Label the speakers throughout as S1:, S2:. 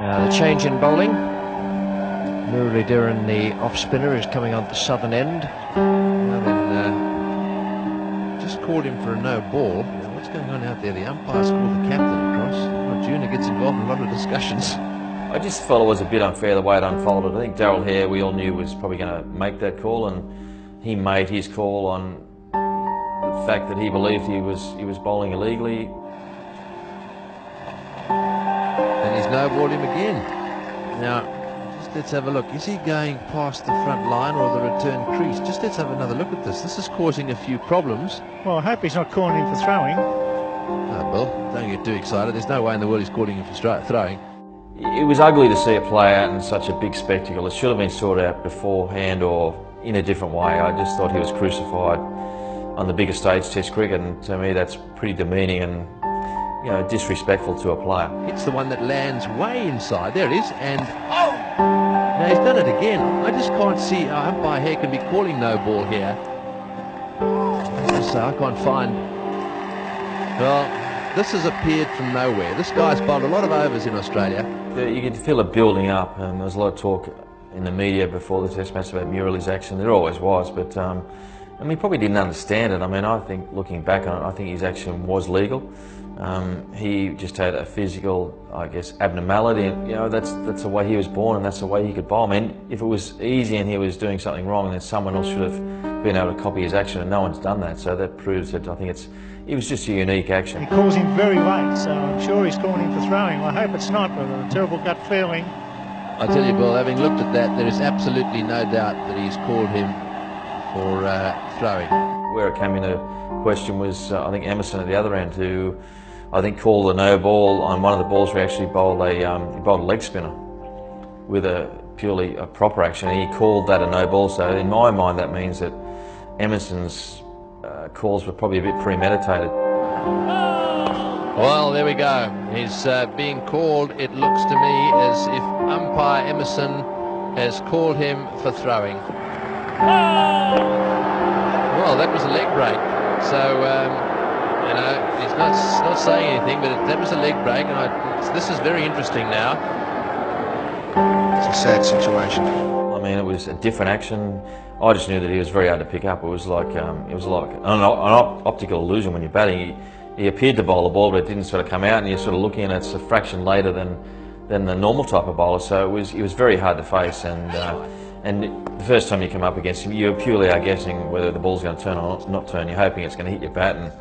S1: The change in bowling. Murali Dhiran, the off-spinner, is coming on the southern end.
S2: Now then, just called him for a no ball. What's going on out there? The umpire's called the captain across. Well, Junior gets involved in a lot of discussions.
S3: I just felt it was a bit unfair the way it unfolded. I think Daryl Hare, we all knew, was probably going to make that call, and he made his call on the fact that he believed he was bowling illegally.
S2: And he's no-balled him again. Now, just let's have a look. Is he going past the front line or the return crease? Just let's have another look at this. This is causing a few problems.
S4: Well, I hope he's not calling him for throwing.
S2: Oh, Bill, don't get too excited. There's no way in the world he's calling him for throwing.
S3: It was ugly to see it play out in such a big spectacle. It should have been sorted out beforehand or in a different way. I just thought he was crucified on the biggest stage, Test cricket, and to me that's pretty demeaning and, you know, disrespectful to a player.
S2: It's the one that lands way inside. There it is, and oh! Now he's done it again. I just can't see how umpire Hare can be calling no ball here. So I can't find. Well, this has appeared from nowhere. This guy's bowled a lot of overs in Australia.
S3: You can feel it building up, and there was a lot of talk in the media before the Test match about Murali's action. There always was, but I mean, he probably didn't understand it. I mean, I think looking back on it, I think his action was legal. He just had a physical, I guess, abnormality, and you know that's the way he was born, and that's the way he could bowl. I mean, if it was easy and he was doing something wrong, then someone else should have been able to copy his action, and no one's done that. So that proves that I think it was just a unique action.
S4: He calls him very late, so I'm sure he's calling him for throwing. I hope it's not, but a terrible gut feeling.
S2: I tell you, Bill, having looked at that, there is absolutely no doubt that he's called him for throwing.
S3: Where it came into question was, I think, Emerson at the other end, who I think called the no ball on one of the balls where he actually bowled a leg spinner with a purely proper action. And he called that a no ball, so in my mind that means that Emerson's calls were probably a bit premeditated.
S2: Well, there we go. He's being called, it looks to me, as if umpire Emerson has called him for throwing. Well, that was a leg break. So, you know, he's not saying anything, but that was a leg break, and this is very interesting now.
S5: It's a sad situation.
S3: I mean, it was a different action. I just knew that he was very hard to pick up. It was like an optical illusion when you're batting. He appeared to bowl the ball, but it didn't sort of come out, and you're sort of looking, and it's a fraction later than the normal type of bowler. So it was very hard to face, and the first time you come up against him, you purely are guessing whether the ball's going to turn or not turn. You're hoping it's going to hit your bat, and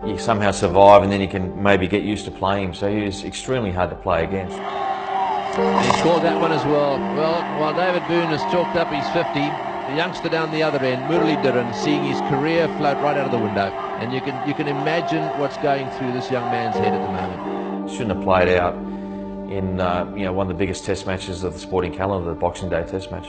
S3: you somehow survive, and then you can maybe get used to playing him. So he was extremely hard to play against.
S2: He's scored that one as well. Well, while David Boone has chalked up his 50, the youngster down the other end, Murali Dhiran, seeing his career float right out of the window. And you can imagine what's going through this young man's head at the moment.
S3: Shouldn't have played out in you know, one of the biggest Test matches of the sporting calendar, the Boxing Day Test match.